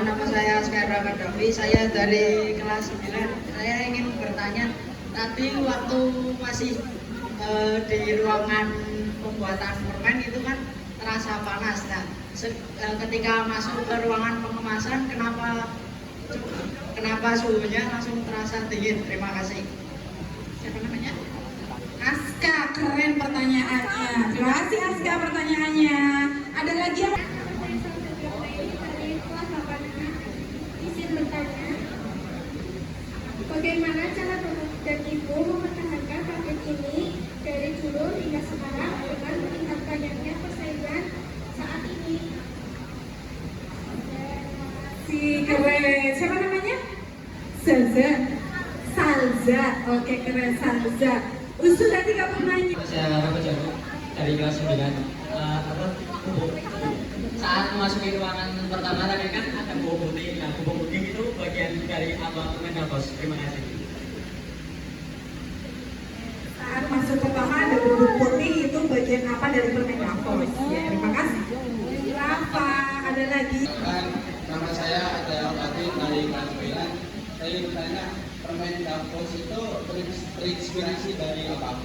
nama saya Askara Kardawi, saya dari kelas 9. Saya ingin bertanya, tadi waktu masih di ruangan pembuatan permen itu kan terasa panas. Nah, ketika masuk ke ruangan pengemasan, kenapa suhunya langsung terasa dingin? Terima kasih. Siapa namanya? Aska, keren pertanyaannya. Terima kasih Aska pertanyaannya. Ada lagi yang izin bertanya, bagaimana cara Bapak dan Ibu mempertahankan paket ini dari dulu hingga sekarang dengan melihat banyaknya persaingan saat ini? si keren? Siapa namanya? Salza. Oke, keren Salza. Usul tadi kamu nanya. Saya Rafa Jago dari kelas 9. Saat memasuki ruangan pertama tadi kan ada bubuk putih. Nah, bubuk putih itu bagian dari apa permen bos? Terima kasih. Saat masuk pertama ada bubuk putih, itu bagian apa dari permen Davos? Ya, terima kasih. Rafa, ada lagi? Nama saya adalah Fatih dari kelas 9. Saya ingin bertanya, permen Davos itu terinspirasi dari apa?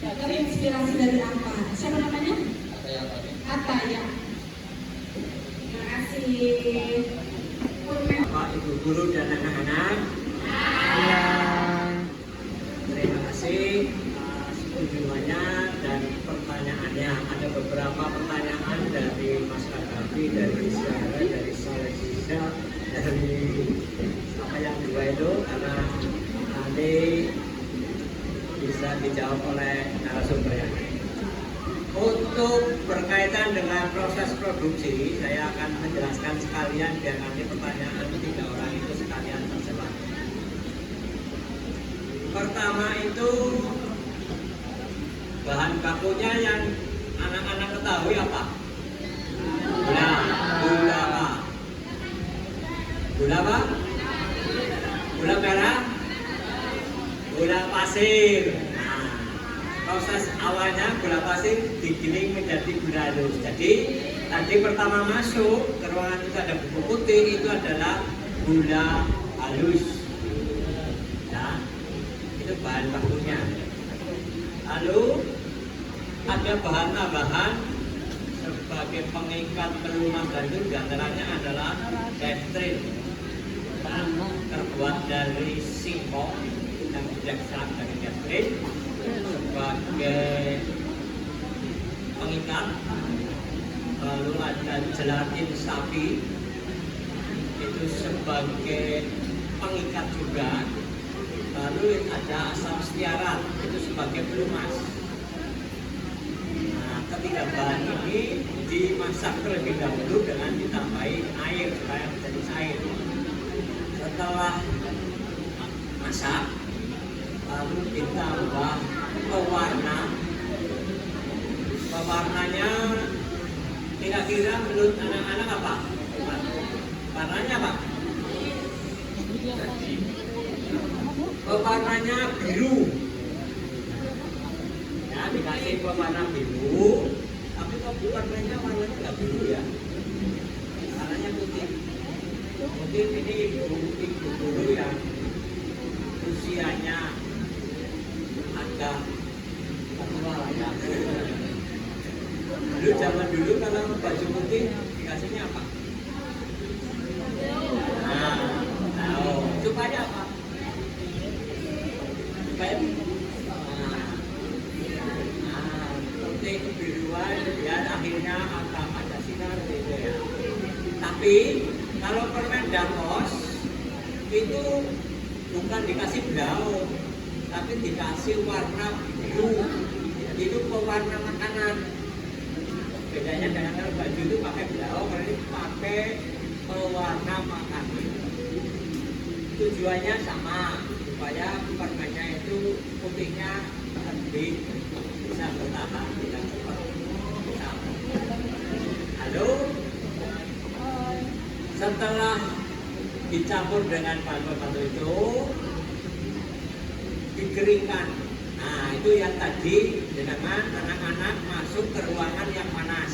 Terinspirasi dari apa? Siapa namanya? Saya Fatih. Ataya. Terima kasih. Bapak, Ibu guru dan anak-anak. Terima kasih atas kunjungannya dan pertanyaannya. Ada beberapa pertanyaan dari Mas Kadafi, dari Syara, dari Salesiza, dari apa yang dua itu, karena nanti bisa dijawab oleh narasumbernya. Untuk berkaitan dengan proses produksi, saya akan menjelaskan sekalian biar nanti pertanyaan 3 orang itu sekalian terjawab. Pertama itu bahan bakunya yang anak-anak ketahui apa? Gula apa? Gula apa? Gula merah? Gula pasir. Nah, proses awalnya gula pasir digiling menjadi gula halus. Jadi tadi pertama masuk ke ruangan itu ada bubuk putih, itu adalah gula halus. Nah, itu bahan bakunya. Lalu ada bahan tambahan sebagai pengikat pelumas dan itu diantaranya adalah dextrin, terbuat dari singkong dan diekstrak dari dextrin sebagai pengikat. Lalu ada gelatin sapi itu sebagai pengikat juga. Lalu ada asam stearat itu sebagai pelumas. Nah, ketiga bahan ini dimasak terlebih dahulu dengan ditambahi air supaya menjadi cair. Setelah masak, lalu ditambah pewarna. Pewarnanya kira-kira menurut anak-anak apa? Warnanya apa? Pewarnanya biru. Ya, dikasih pewarna biru, tapi kok warnanya nggak biru ya? Warnanya putih. Mungkin ini ibu guru yang usianya agak tua ya. Zaman dulu kalau baju putih dikasihnya apa? Nah, tahu. Supaya apa? Seperti kebiruan biar akhirnya akan ada sinar gitu ya. Tapi kalau permen Davos itu bukan dikasih blau, tapi dikasih warna biru. Itu pewarna makanan. Bedanya dengan kalau baju itu pakai blau, kalau ini pakai pewarna makanan. Tujuannya sama, supaya permennya itu putihnya lebih bisa bertahan tidak cepat sama. Lalu setelah dicampur dengan batu-batu itu dikeringkan. Nah, itu yang tadi dengan anak-anak masuk ke ruangan yang panas,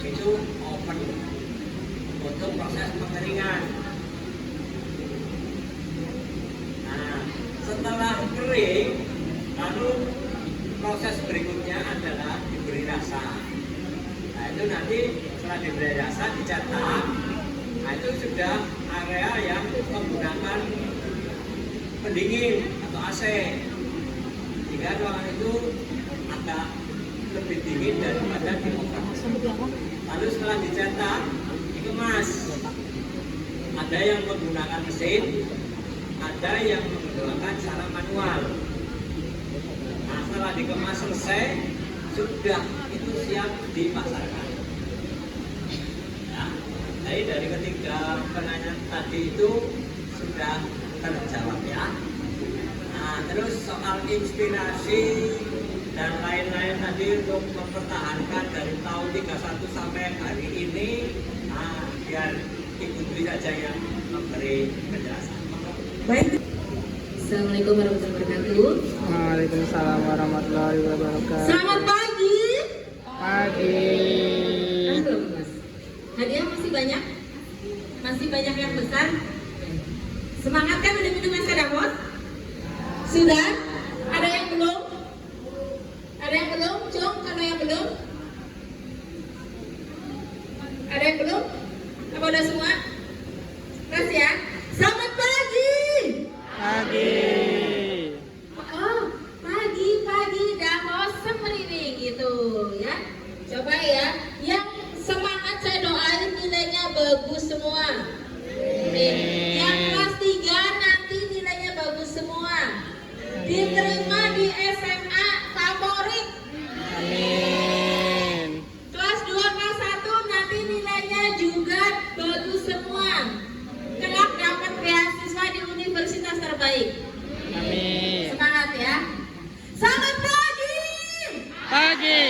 itu oven. untuk proses pengeringan. Nah, setelah kering, lalu proses berikutnya adalah diberi rasa. Nah, itu nanti setelah diberi rasa dicetak. Nah, itu sudah area yang menggunakan pendingin atau AC, sehingga ruangan itu agak lebih dingin daripada di oven. Lalu setelah dicetak, dikemas. Ada yang menggunakan mesin, ada yang menggunakan cara manual. Nah, setelah dikemas selesai, sudah itu siap dipasarkan. Ya, jadi dari ketiga penanya tadi itu sudah terjawab ya. Nah, terus soal inspirasi dan lain-lain tadi untuk mempertahankan dari tahun 31 sampai hari ini, nah, biar Ibu Dwi saja yang memberi penjelasan. Baik. Assalamualaikum warahmatullahi wabarakatuh. Waalaikumsalam warahmatullahi wabarakatuh. Selamat pagi. Pagi. Belum, Mas. Hadiah masih banyak? Masih banyak yang besar? Semangat kan udah minum es kadamos? Sudah? Ada yang belum? Ada yang belum? Cung, ada yang belum? Ada yang belum? Apa udah semua? Mas ya? Selamat pagi. Pagi. Oh, pagi-pagi damos semeriwing gitu ya. Coba ya, yang semangat saya doain nilainya bagus semua. Yang kelas 3 nanti nilainya bagus semua. Diterima di SMA favorit. Amin. Kelas 2, kelas 1 nanti nilainya juga bagus semua. Kelak dapat beasiswa di universitas terbaik. Amin. Semangat ya. Selamat pagi. Pagi.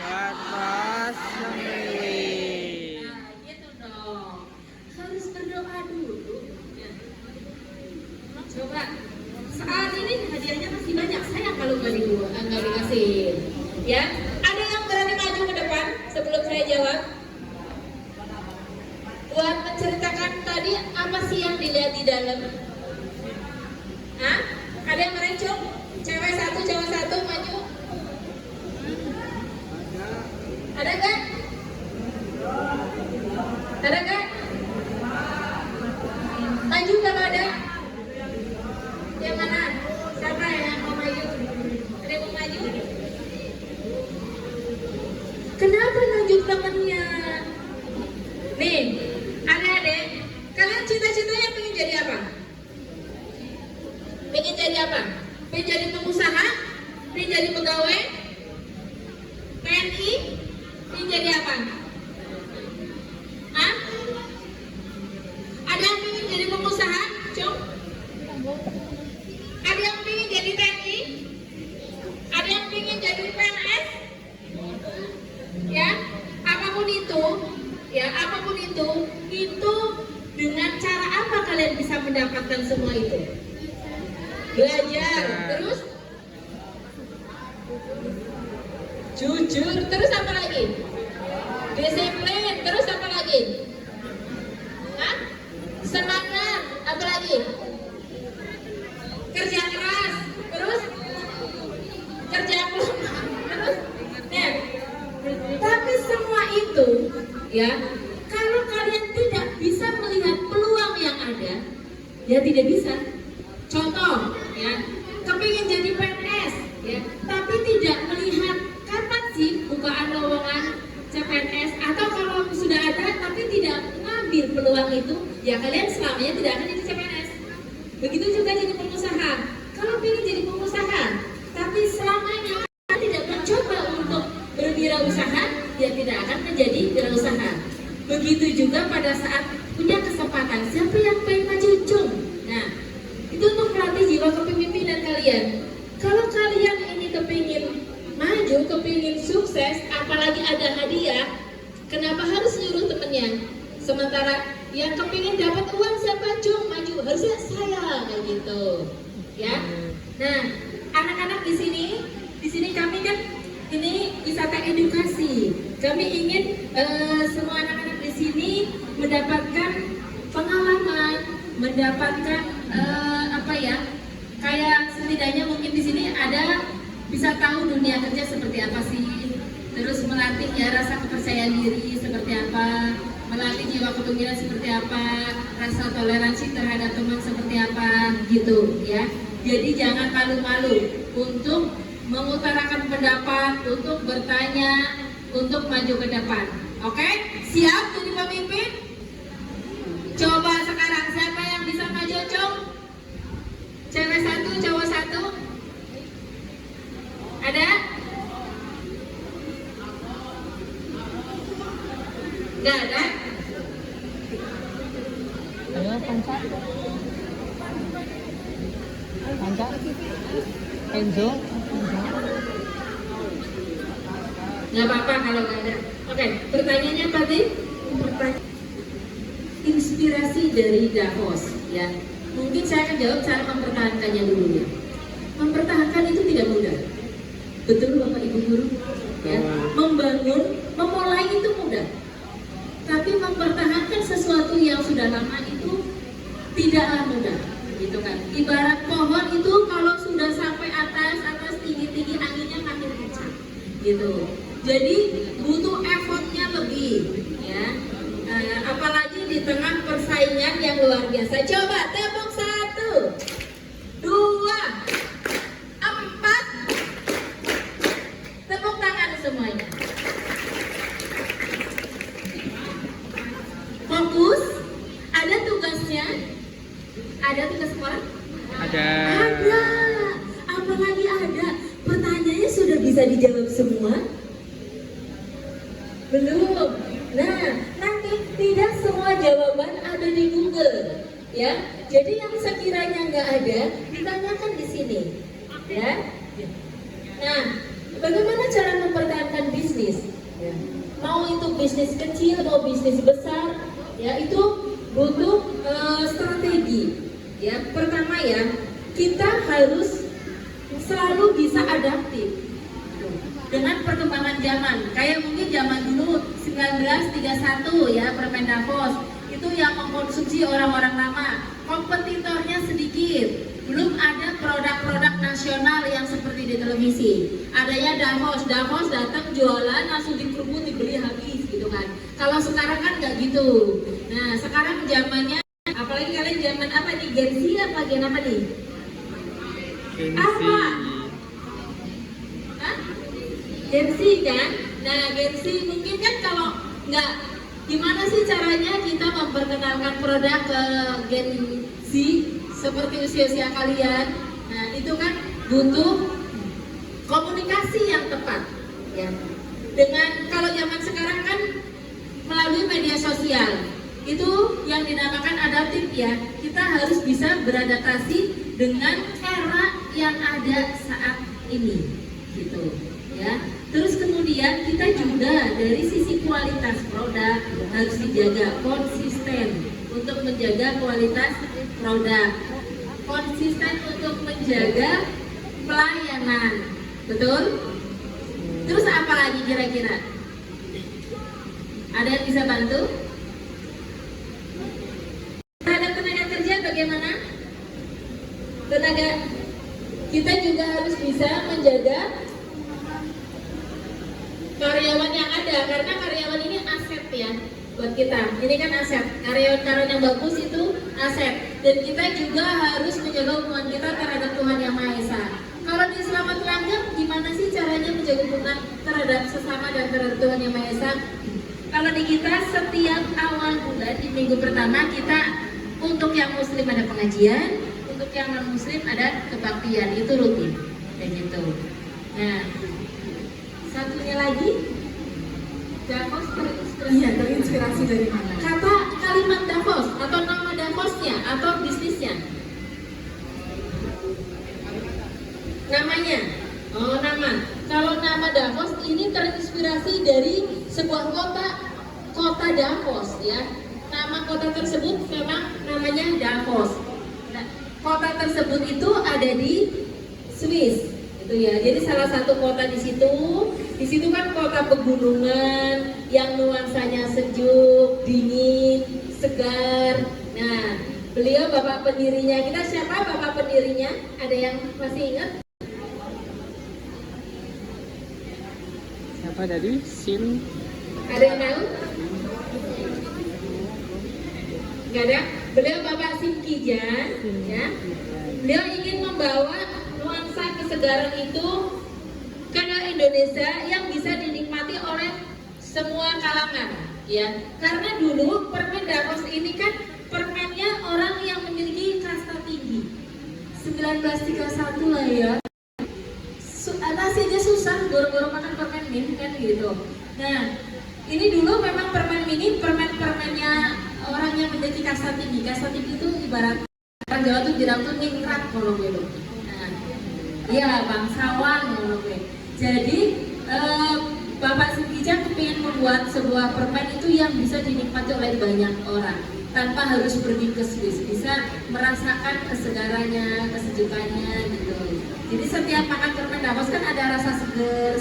Warna semeriwing. Nah, gitu dong. Harus berdoa dulu. Ya. Coba. Saat ini hadiahnya masih banyak. Sayang kalau nggak dikasih. Ya. Ada yang berani maju ke depan sebelum saya jawab? Buat menceritakan tadi apa sih yang dilihat di dalam? Hah? Ada yang merencong? Cewek satu, cowok satu, maju. Ada nggak? Ada nggak? Maju kalau ada. Yang mana? Siapa yang mau maju? Ada yang mau maju? Kenapa nunjuk temennya? Nih, adik-adik, kalian cita-citanya pengen jadi apa? Pengen jadi apa? Pengen jadi pengusaha? Pengen jadi pegawai? PNI? Pengen jadi apa? Hah? Ada yang pengen jadi pengusaha? Cung? Ada yang pengen jadi TNI? Ada yang pengen jadi PNS? Ya, apapun itu, itu dengan cara apa kalian bisa mendapatkan semua itu? Belajar, terus jujur, terus apa lagi? Disiplin, terus apa lagi? Hah? Semangat, apa lagi? Kerja keras, terus kerja kelompok, terus nah, tapi semua itu ya, kalau kalian tidak bisa melihat peluang yang ada, ya tidak bisa. Contoh ya, kepingin jadi PNS ya, tapi tidak melihat kapan sih bukaan lowongan CPNS, atau kalau sudah ada tapi tidak mengambil peluang itu, ya kalian selamanya tidak akan jadi CPNS. Begitu juga jadi pengusaha. Kalau ingin jadi pengusaha, tapi selamanya tidak mencoba untuk berwirausaha, dia tidak akan menjadi wirausaha. Begitu juga pada saat punya kesempatan, siapa yang pengen maju, cung? Nah, itu untuk melatih jiwa kepemimpinan kalian. Kalau kalian ini kepingin maju, kepingin sukses, apalagi ada hadiah, kenapa harus nyuruh temennya? Sementara yang kepingin dapat uang siapa, cung? Maju, harusnya saya, kayak gitu. Ya. Nah, anak-anak di sini kami kan ini wisata edukasi. Kami ingin semua anak-anak di sini mendapatkan pengalaman, mendapatkan kayak setidaknya mungkin di sini ada bisa tahu dunia kerja seperti apa sih, terus melatih ya rasa kepercayaan diri seperti apa, melatih jiwa kepemimpinan seperti apa, rasa toleransi terhadap teman seperti apa gitu ya. Jadi jangan malu-malu untuk mengutarakan pendapat, untuk bertanya, untuk maju ke depan. Oke? Siap jadi pemimpin? Coba sekarang siapa yang bisa maju, Cung? Cewek satu, cowok satu? Ada? Nggak ada? Ayo Panca. Panca. Enzo. Nggak apa-apa kalau nggak ada. Oke, pertanyaannya tadi? Inspirasi dari Davos, ya. Mungkin saya akan jawab cara mempertahankannya dulu ya. Mempertahankan itu tidak mudah. Betul Bapak Ibu Guru? Ya. Membangun, memulai itu mudah. Tapi mempertahankan sesuatu yang sudah lama itu tidaklah mudah, gitu kan. Ibarat pohon itu kalau sudah sampai atas tinggi-tinggi anginnya makin kencang, gitu. Jadi butuh effortnya lebih, ya. Apalagi di tengah persaingan yang luar biasa. Coba tepuk 1, 2, 4. Tepuk tangan semuanya. Fokus. Ada tugasnya? Ada tugas sekolah? Ada. Ada. Apalagi ada. Pertanyaannya sudah bisa dijawab semua? Belum. Nah, nanti tidak semua jawaban ada di Google, ya. Jadi yang sekiranya nggak ada, ditanyakan di sini, ya. Nah, bagaimana cara mempertahankan bisnis? Ya. Mau itu bisnis kecil, mau bisnis besar, ya itu butuh strategi. Ya, pertama ya, kita harus selalu bisa adaptif dengan perkembangan zaman. Kayak mungkin zaman dulu 1931 ya, Permen Davos itu yang mengkonsumsi orang-orang lama, kompetitornya sedikit, belum ada produk-produk nasional yang seperti di televisi. Adanya Davos datang jualan langsung dikerubut dibeli habis gitu kan. Kalau sekarang kan nggak gitu. Nah sekarang zamannya, apalagi kalian zaman apa nih, Gen Z apa Gen apa nih? Apa? Hah? Gen Z kan? Nah Gen Z mungkin kan kalau nggak, gimana sih caranya kita memperkenalkan produk ke Gen Z seperti usia-usia kalian? Nah itu kan butuh komunikasi yang tepat ya. Dengan kalau zaman sekarang kan melalui media sosial itu yang dinamakan adaptif ya. Kita harus bisa beradaptasi dengan era yang ada saat ini gitu ya. Terus kemudian kita juga dari sisi kualitas produk harus dijaga, konsisten untuk menjaga kualitas produk, konsisten untuk menjaga pelayanan, betul? Terus apa lagi kira-kira? Ada yang bisa bantu? Terhadap tenaga kerja bagaimana? Tenaga kita juga harus bisa menjaga karyawan yang ada, karena karyawan ini aset ya buat kita. Ini kan aset, karyawan-karyawan yang bagus itu aset, dan kita juga harus menjaga hubungan kita terhadap Tuhan Yang Maha Esa. Kalau di Selamat Langgeng, gimana sih caranya menjaga hubungan terhadap sesama dan terhadap Tuhan Yang Maha Esa? Kalau di kita setiap awal bulan di minggu pertama kita untuk yang muslim ada pengajian, untuk yang non muslim ada kebaktian, itu rutin kayak gitu. Nah satunya lagi, Davos terinspirasi. Iya, terinspirasi dari mana? Kata kalimat Davos atau nama Davosnya atau bisnisnya? Namanya? Oh nama. Kalau nama Davos ini terinspirasi dari sebuah kota Davos ya. Nama kota tersebut memang namanya Davos. Nah, kota tersebut itu ada di Swiss. Ya, jadi salah satu kota di situ Di situ kan kota pegunungan yang nuansanya sejuk, dingin, segar. Nah, beliau bapak pendirinya. Kita siapa bapak pendirinya? Ada yang masih ingat? Siapa tadi? Sim. Ada yang tahu? Nggak ada. Beliau bapak Sim Kijan, ya. Beliau ingin membawa nuansa kesegaran itu ke Indonesia yang bisa dinikmati oleh semua kalangan, ya. Karena dulu permen Davos ini kan permennya orang yang memiliki kasta tinggi. 1931 lah ya. Nasi aja susah, boro-boro makan permen mini kan gitu. Nah, ini dulu memang permen mini, permennya orang yang memiliki kasta tinggi. Kasta tinggi itu ibarat orang Jawa tuh bilang tuh ningrat kalau gitu. Nah, iya bangsawan kalau gitu. Jadi Bapak Singkijang kepingin membuat sebuah permen itu yang bisa dinikmati oleh banyak orang tanpa harus pergi ke Swiss, bisa merasakan kesegarannya, kesejukannya gitu. Jadi setiap makan permen Davos kan ada rasa seger,